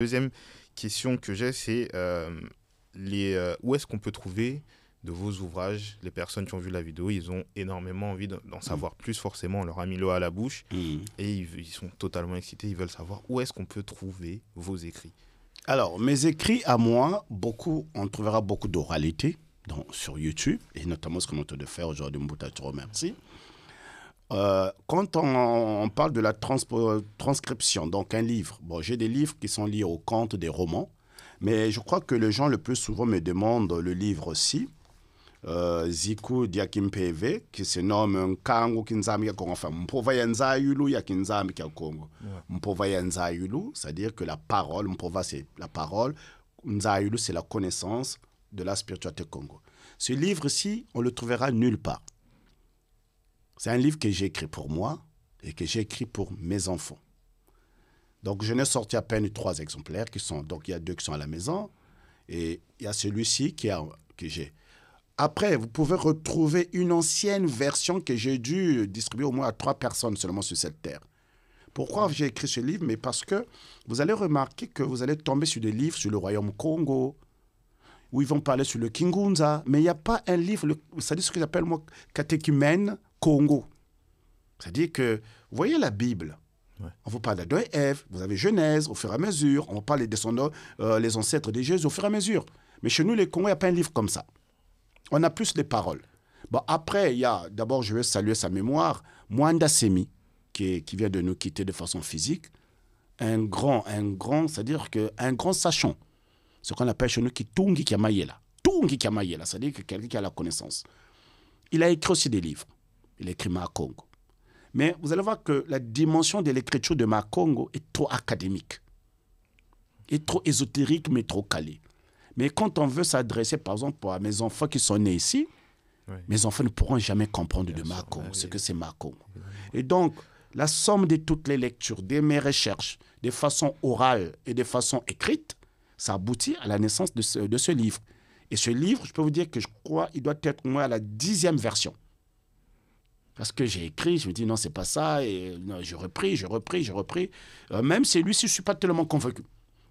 Deuxième question que j'ai, c'est où est-ce qu'on peut trouver de vos ouvrages? Les personnes qui ont vu la vidéo, ils ont énormément envie d'en savoir plus forcément. On leur a mis l'eau à la bouche et ils sont totalement excités. Ils veulent savoir où est-ce qu'on peut trouver vos écrits. Alors, mes écrits à moi, on trouvera beaucoup d'oralité sur YouTube, et notamment ce qu'on est en train de faire aujourd'hui, Mbouta, je te remercie. Quand on parle de la transcription, donc un livre, bon, j'ai des livres qui sont liés aux contes, des romans, mais je crois que les gens le plus souvent me demandent le livre aussi, Ziku Diakimpeve, qui se nomme Kango Kinzami ya Kongo, enfin, Mpova ya Nzayulu ya Kinzami ya Kongo. Mpova ya Nzayulu, c'est-à-dire que la parole, Mpova c'est la parole, Nzayulu c'est la connaissance de la spiritualité Congo. Ce livre-ci, on le trouvera nulle part. C'est un livre que j'ai écrit pour moi et que j'ai écrit pour mes enfants. Donc, je n'ai sorti à peine 3 exemplaires donc il y a 2 qui sont à la maison et il y a celui-ci que j'ai. Après, vous pouvez retrouver une ancienne version que j'ai dû distribuer au moins à 3 personnes seulement sur cette terre. Pourquoi j'ai écrit ce livre? Mais parce que vous allez remarquer que vous allez tomber sur des livres sur le royaume Congo, où ils vont parler sur le Kingunza, mais il n'y a pas un livre, c'est-à-dire ce que j'appelle moi catéchumène Congo. C'est-à-dire que, vous voyez la Bible, on vous parle d'Adam et Ève, vous avez Genèse au fur et à mesure, on parle des descendants, les ancêtres de Jésus au fur et à mesure. Mais chez nous, les Congos, il n'y a pas un livre comme ça. On a plus les paroles. Bon, après, il y a, d'abord, je vais saluer sa mémoire, Mwanda Semi, qui vient de nous quitter de façon physique, un grand, c'est-à-dire qu'un grand sachant, ce qu'on appelle chez nous Tungi Kiamayela. Tungi Kiamayela, c'est-à-dire que quelqu'un qui a la connaissance. Il a écrit aussi des livres. Il a écrit Makongo. Mais vous allez voir que la dimension de l'écriture de Makongo est trop académique, est trop ésotérique, mais trop calée. Mais quand on veut s'adresser, par exemple, à mes enfants qui sont nés ici, mes enfants ne pourront jamais comprendre de Makongo, ce que c'est Makongo. Et donc, la somme de toutes les lectures, de mes recherches, de façon orale et de façon écrite, ça aboutit à la naissance de ce livre. Et ce livre, je peux vous dire que je crois qu'il doit être au moins à la 10e version. Parce que j'ai écrit, je me dis non, c'est pas ça, et non, j'ai repris. Même celui-ci, je ne suis pas tellement convaincu.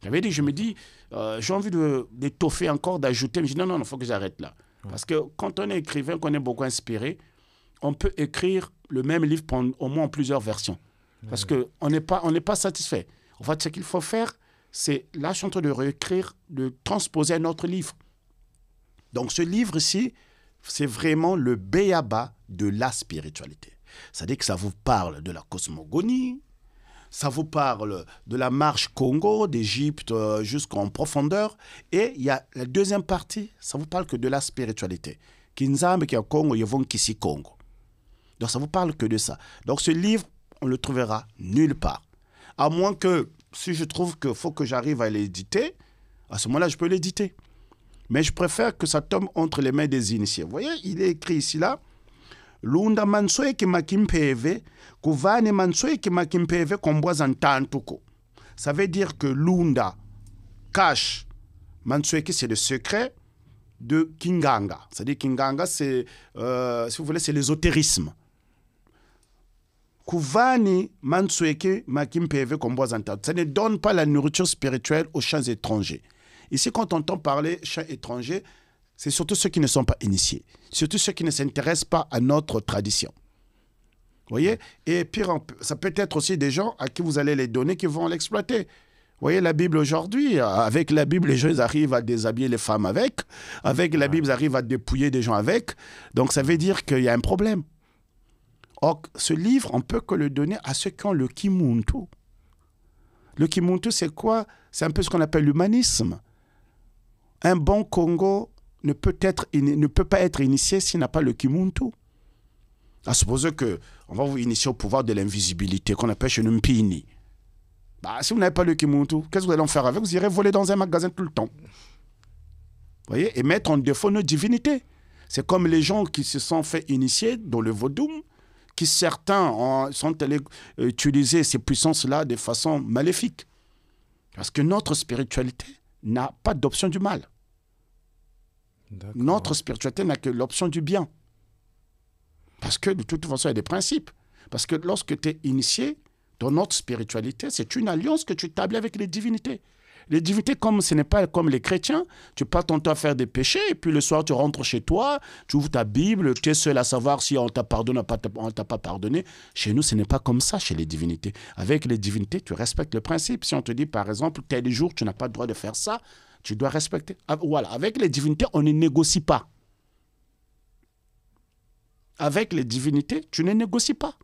J'avais dit, je me dis, j'ai envie d'étoffer encore, d'ajouter, mais je dis non, il faut que j'arrête là. Parce que quand on est écrivain, qu'on est beaucoup inspiré, on peut écrire le même livre au moins en plusieurs versions. Parce qu'on n'est pas satisfait. En fait, ce qu'il faut faire, c'est là, je suis en train de réécrire, de transposer un autre livre. Donc, ce livre-ci, c'est vraiment le béaba de la spiritualité. C'est-à-dire que ça vous parle de la cosmogonie, ça vous parle de la marche Congo, d'Égypte jusqu'en profondeur. Et il y a la deuxième partie, ça vous parle que de la spiritualité. Kinzambe qui est Congo, Yevon Kisi Congo. Donc, ça vous parle que de ça. Donc, ce livre, on le trouvera nulle part. À moins que, si je trouve qu'il faut que j'arrive à l'éditer, à ce moment-là, je peux l'éditer. Mais je préfère que ça tombe entre les mains des initiés. Vous voyez, il est écrit ici, là. Lunda mansoe ki makimpeve, kuvane mansoe ki makimpeve kombwazantantuko. Ça veut dire que Lunda cache, mansoe ki c'est le secret de Kinganga. C'est-à-dire Kinganga, c'est, si vous voulez, c'est l'ésotérisme. Kuvani mansoe ki makimpeve kombwazantantuko. Ça ne donne pas la nourriture spirituelle aux champs étrangers. Ici, quand on entend parler champs étrangers, c'est surtout ceux qui ne sont pas initiés, surtout ceux qui ne s'intéressent pas à notre tradition. Vous voyez? Et pire, ça peut être aussi des gens à qui vous allez les donner qui vont l'exploiter. Vous voyez, la Bible aujourd'hui, avec la Bible, les gens ils arrivent à déshabiller les femmes avec. Avec la Bible, ils arrivent à dépouiller des gens avec. Donc, ça veut dire qu'il y a un problème. Or, ce livre, on ne peut que le donner à ceux qui ont le Kimuntu. Le Kimuntu, c'est quoi? C'est un peu ce qu'on appelle l'humanisme. Un bon Congo ne peut pas être initié s'il n'a pas le Kimuntu. À supposer qu'on va vous initier au pouvoir de l'invisibilité, qu'on appelle chez nous Mpini. Bah, si vous n'avez pas le Kimuntu, qu'est-ce que vous allez en faire avec? Vous irez voler dans un magasin tout le temps. Vous voyez? Et mettre en défaut notre divinité. C'est comme les gens qui se sont fait initier dans le vaudou, qui certains sont allés utiliser ces puissances-là de façon maléfique. Parce que notre spiritualité n'a pas d'option du mal. Notre spiritualité n'a que l'option du bien. Parce que de toute façon, il y a des principes. Parce que lorsque tu es initié dans notre spiritualité, c'est une alliance que tu établis avec les divinités. Les divinités, comme ce n'est pas comme les chrétiens, tu passes ton temps à faire des péchés, et puis le soir, tu rentres chez toi, tu ouvres ta Bible, tu es seul à savoir si on t'a pardonné ou on ne t'a pas pardonné. Chez nous, ce n'est pas comme ça, chez les divinités. Avec les divinités, tu respectes le principe. Si on te dit, par exemple, tel jour, tu n'as pas le droit de faire ça, tu dois respecter. Voilà, avec les divinités, on ne négocie pas. Avec les divinités, tu ne négocies pas.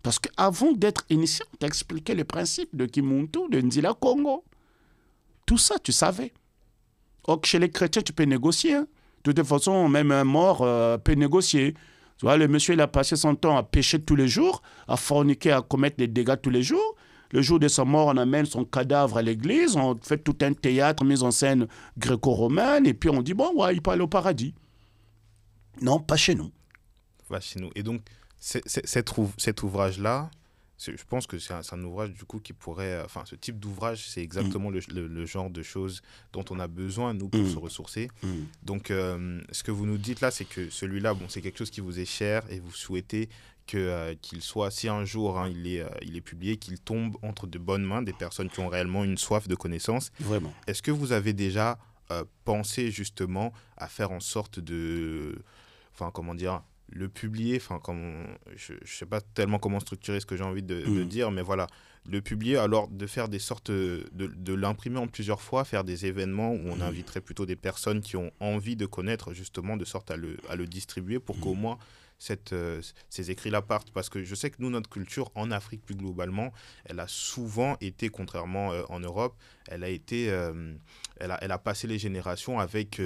Parce qu'avant d'être initié, on t'a expliqué le principe de Kimuntu, de Nzila Congo. Tout ça, tu savais. Or, chez les chrétiens, tu peux négocier. Hein. De toute façon, même un mort peut négocier. Tu vois, le monsieur, il a passé son temps à pécher tous les jours, à forniquer, à commettre des dégâts tous les jours. Le jour de sa mort, on amène son cadavre à l'église, on fait tout un théâtre, mise en scène gréco-romaine, et puis on dit, bon, ouais, il peut aller au paradis. Non, pas chez nous. Pas chez nous. Et donc, cet ouvrage-là, je pense que c'est un ouvrage du coup qui pourrait... Enfin, ce type d'ouvrage, c'est exactement le genre de choses dont on a besoin, nous, pour se ressourcer. Donc, ce que vous nous dites là, c'est que celui-là, bon, c'est quelque chose qui vous est cher et vous souhaitez qu'il soit, si un jour il est publié, qu'il tombe entre de bonnes mains, des personnes qui ont réellement une soif de connaissance. Vraiment. Est-ce que vous avez déjà pensé justement à faire en sorte de... Enfin, comment dire, le publier, enfin, je ne sais pas tellement comment structurer ce que j'ai envie de dire, mais voilà, le publier, alors de faire des sortes de l'imprimer en plusieurs fois, faire des événements où on inviterait plutôt des personnes qui ont envie de connaître, justement, de sorte à le distribuer pour qu'au moins ces écrits-là partent. Parce que je sais que nous, notre culture, en Afrique plus globalement, elle a souvent été, contrairement en Europe, elle a passé les générations avec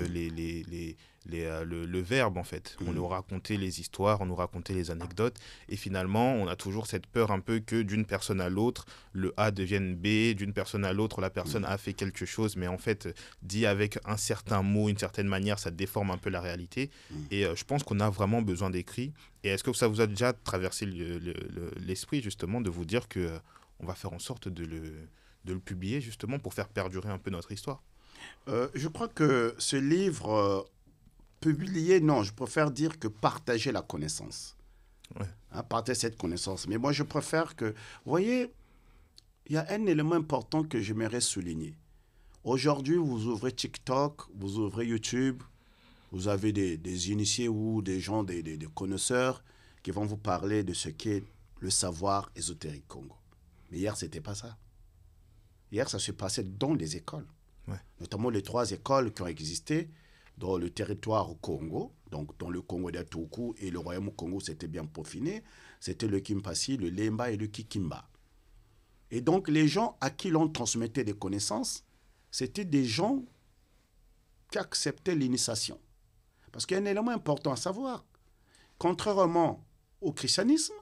le verbe, en fait. On nous racontait les histoires, on nous racontait les anecdotes, et finalement, on a toujours cette peur un peu que d'une personne à l'autre, le A devienne B, d'une personne à l'autre, la personne a fait quelque chose, mais en fait, dit avec un certain mot, une certaine manière, ça déforme un peu la réalité. Et je pense qu'on a vraiment besoin d'écrits. Et est-ce que ça vous a déjà traversé l'esprit, justement, de vous dire qu'on va faire en sorte de le publier, justement, pour faire perdurer un peu notre histoire? Je crois que ce livre... publier, non, je préfère dire que partager la connaissance. Ouais. Hein, partager cette connaissance. Mais moi, je préfère que... Vous voyez, il y a un élément important que j'aimerais souligner. Aujourd'hui, vous ouvrez TikTok, vous ouvrez YouTube, vous avez des initiés ou des gens, des connaisseurs qui vont vous parler de ce qu'est le savoir ésotérique Congo. Mais hier, ce n'était pas ça. Hier, ça se passait dans les écoles. Ouais. Notamment les 3 écoles qui ont existé dans le territoire Congo, donc dans le Congo d'Atoukou et le royaume Congo, c'était bien peaufiné. C'était le Kimpasi, le Lemba et le Kikimba. Et donc, les gens à qui l'on transmettait des connaissances, c'était des gens qui acceptaient l'initiation. Parce qu'il y a un élément important à savoir. Contrairement au christianisme,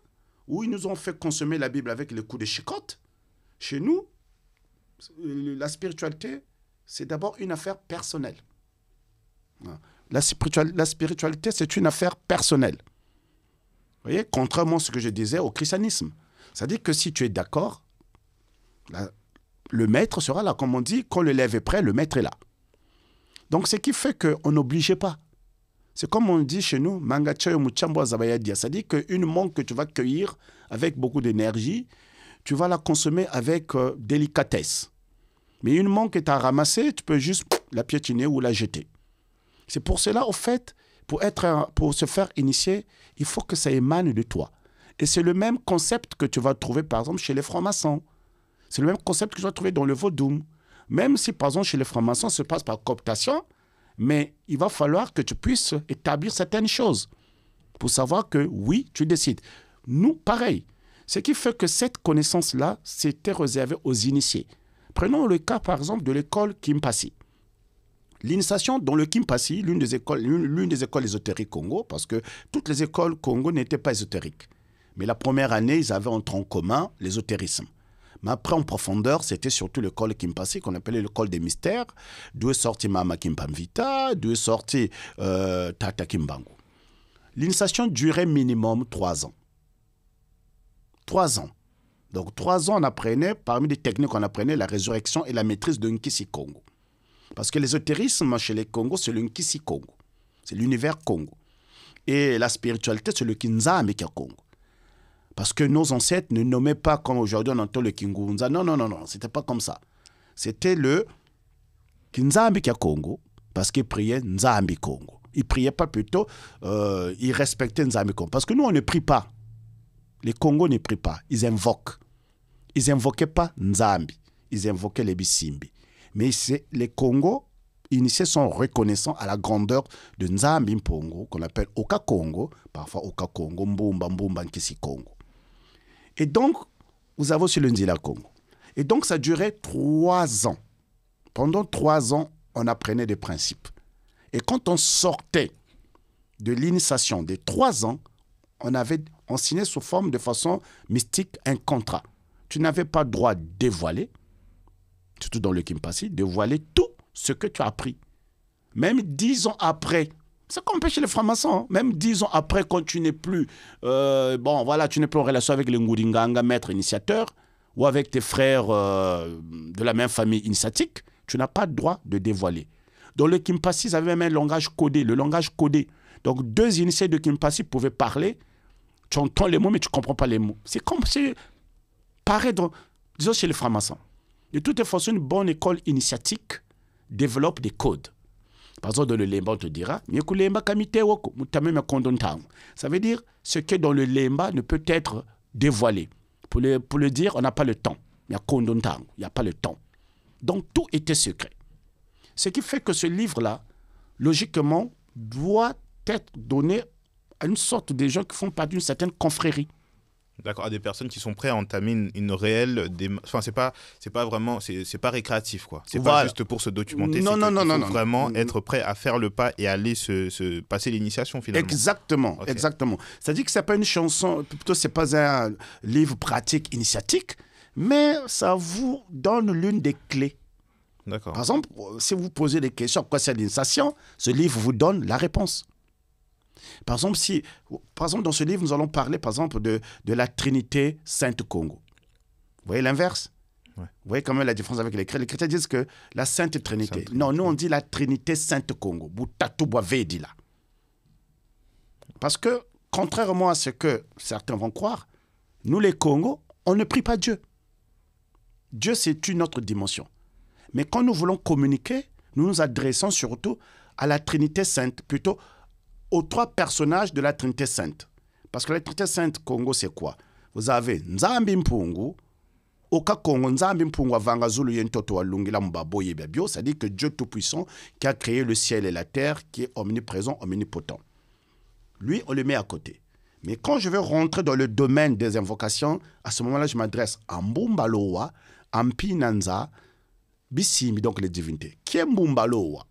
où ils nous ont fait consommer la Bible avec les coups de chicotte, chez nous, la spiritualité, c'est d'abord une affaire personnelle. La spiritualité, c'est une affaire personnelle. Vous voyez, contrairement à ce que je disais au christianisme. C'est-à-dire que si tu es d'accord, le maître sera là. Comme on dit, quand l'élève est prêt, le maître est là. Donc, ce qui fait qu'on n'obligeait pas. C'est comme on dit chez nous, c'est-à-dire qu'une mangue que tu vas cueillir avec beaucoup d'énergie, tu vas la consommer avec délicatesse. Mais une mangue que tu as ramassée, tu peux juste la piétiner ou la jeter. C'est pour cela, au fait, pour se faire initier, il faut que ça émane de toi. Et c'est le même concept que tu vas trouver, par exemple, chez les francs-maçons. C'est le même concept que tu vas trouver dans le vaudou. Même si, par exemple, chez les francs-maçons, ça se passe par cooptation, mais il va falloir que tu puisses établir certaines choses pour savoir que, oui, tu décides. Nous, pareil. Ce qui fait que cette connaissance-là, c'était réservé aux initiés. Prenons le cas, par exemple, de l'école Kimpasi. L'initiation dans le Kimpasi, l'une des écoles ésotériques Congo, parce que toutes les écoles Congo n'étaient pas ésotériques. Mais la première année, ils avaient en commun l'ésotérisme. Mais après, en profondeur, c'était surtout l'école Kimpasi, qu'on appelait l'école des mystères, d'où est sorti Mama Kimpamvita, d'où est sorti Tata Kimbangu. L'initiation durait minimum 3 ans. 3 ans. Donc 3 ans, on apprenait, parmi les techniques qu'on apprenait, la résurrection et la maîtrise de Nkisi Congo. Parce que l'ésotérisme chez les Congos, c'est le Nkisi Congo. C'est l'univers Congo. Et la spiritualité, c'est le Kinzambi Congo. Parce que nos ancêtres ne nommaient pas comme aujourd'hui on entend le Kingunza. Non, non, non, non, c'était pas comme ça. c'était le Kinzambi Kia Congo, parce qu'il priait Nzambi Congo. Il ne priait pas plutôt, il respectait Nzambi Congo. Parce que nous, on ne prie pas. Les Congos ne prient pas, ils invoquent. Ils n'invoquaient pas Nzambi, ils invoquaient les Bisimbi. Mais les Congos initiés sont reconnaissants à la grandeur de Nzambi Mpongo, qu'on appelle Oka Congo, parfois Oka Congo, Mbumba, Mbumba, Nkisi Congo. Et donc, vous avez aussi le Nzila Congo. Et donc, ça durait 3 ans. Pendant 3 ans, on apprenait des principes. Et quand on sortait de l'initiation des 3 ans, on signait sous forme de façon mystique un contrat. Tu n'avais pas le droit de dévoiler, surtout dans le Kimpasi, dévoiler tout ce que tu as appris. Même 10 ans après, c'est comme chez les francs-maçons, hein. Même 10 ans après, quand tu n'es plus, tu n'es plus en relation avec les Nguringanga, maître initiateur, ou avec tes frères de la même famille initiatique, tu n'as pas le droit de dévoiler. Dans le Kimpasi, ils avaient même un langage codé, le langage codé. Donc, 2 initiés de Kimpasi pouvaient parler, tu entends les mots, mais tu ne comprends pas les mots. C'est comme si, pareil, disons chez les francs-maçons. De toute façon, une bonne école initiatique développe des codes. Par exemple, dans le Lemba, on te dira, ça veut dire ce qui est dans le Lemba ne peut être dévoilé. Pour le dire, on n'a pas le temps. Il n'y a pas le temps. Donc, tout était secret. Ce qui fait que ce livre-là, logiquement, doit être donné à une sorte de gens qui font partie d'une certaine confrérie. D'accord, à des personnes qui sont prêtes à entamer une réelle... Enfin, c'est pas vraiment... C'est pas récréatif, quoi. C'est pas juste pour se documenter. Non. Vraiment être prêt à faire le pas et aller se passer l'initiation, finalement. Exactement, okay. Exactement. C'est-à-dire que c'est pas une chanson... Plutôt, c'est pas un livre pratique initiatique, mais ça vous donne l'une des clés. D'accord. Par exemple, si vous posez des questions quoi c'est l'initiation, ce livre vous donne la réponse. Par exemple, dans ce livre, nous allons parler, par exemple, de la Trinité Sainte Congo. Vous voyez l'inverse? Ouais. Vous voyez quand même la différence avec les chrétiens. Les chrétiens disent que la Sainte Trinité. Non, nous, on dit la Trinité Sainte Congo. Parce que, contrairement à ce que certains vont croire, nous, les Congos, on ne prie pas Dieu. Dieu, c'est une autre dimension. Mais quand nous voulons communiquer, nous nous adressons surtout à la Trinité Sainte, plutôt aux 3 personnages de la Trinité Sainte. Parce que la Trinité Sainte Congo, c'est quoi? Vous avez Nzambi Mpungu, Oka Congo, Nzambi Mpungu, Avanga Zulu Yentoto Walungila Mbabo Yebebio, c'est-à-dire que Dieu Tout-Puissant qui a créé le ciel et la terre, qui est omniprésent, omnipotent. Lui, on le met à côté. Mais quand je veux rentrer dans le domaine des invocations, à ce moment-là, je m'adresse à Mbumbaloa, à Mpinanza, Bisimi, donc les divinités. Qui est Mbumbaloa?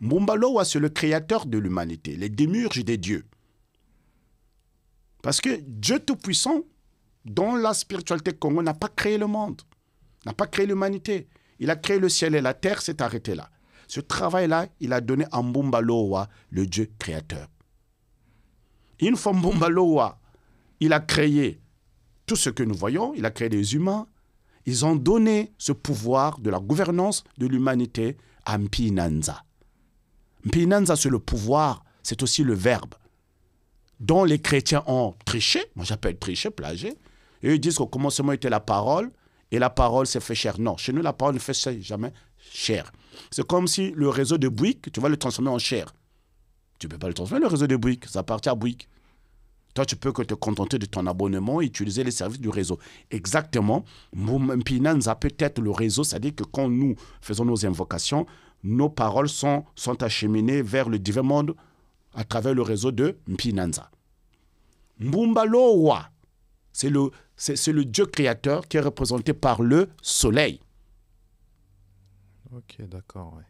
Mbumbaloa, c'est le créateur de l'humanité, les démiurges des dieux. Parce que Dieu Tout-Puissant, dans la spiritualité Congo, n'a pas créé le monde, n'a pas créé l'humanité. Il a créé le ciel et la terre, c'est arrêté là. Ce travail-là, il a donné à Mbumbaloa, le Dieu créateur. Une fois Mbumbaloa, il a créé tout ce que nous voyons, il a créé des humains. Ils ont donné ce pouvoir de la gouvernance de l'humanité à Mpinanza. Mpinanza, c'est le pouvoir, c'est aussi le verbe, dont les chrétiens ont triché. Moi, j'appelle triché, plagié. Et ils disent qu'au commencement était la parole, et la parole s'est fait chair. Non, chez nous, la parole ne fait jamais chair. C'est comme si le réseau de Bouygues, tu vas le transformer en chair. Tu ne peux pas le transformer, le réseau de Bouygues, ça appartient à Bouygues. Toi, tu peux que te contenter de ton abonnement et utiliser les services du réseau. Exactement. Mpinanza peut être le réseau, c'est-à-dire que quand nous faisons nos invocations, nos paroles sont acheminées vers le divin monde à travers le réseau de Mpinanza. Mbumbaloa, c'est le Dieu créateur qui est représenté par le soleil. Ok, d'accord, ouais.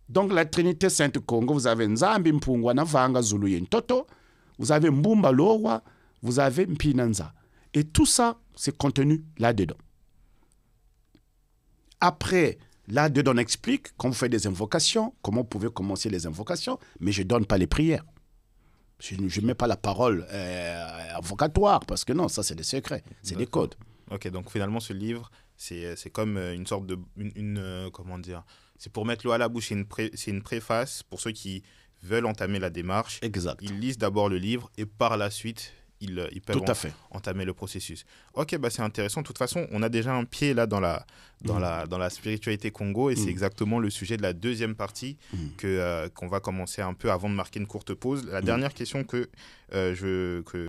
Donc la Trinité Sainte Congo, vous avez Nzambi Mpungwa na Vanga Zulu Yentoto, vous avez Mbumbaloa, vous avez Mpinanza. Et tout ça, c'est contenu là-dedans. Après, là-dedans, on explique quand vous faites des invocations, comment vous pouvez commencer les invocations, mais je ne donne pas les prières. Je ne mets pas la parole invocatoire, parce que non, ça c'est des secrets, c'est des codes. Ok, donc finalement, ce livre, c'est comme une sorte de... comment dire? C'est pour mettre l'eau à la bouche, c'est une préface pour ceux qui veulent entamer la démarche. Exact. Ils lisent d'abord le livre et par la suite, ils peuvent entamer le processus. Ok, c'est intéressant. De toute façon, on a déjà un pied là dans la spiritualité Congo et c'est exactement le sujet de la deuxième partie qu'on va commencer un peu avant de marquer une courte pause. La dernière question que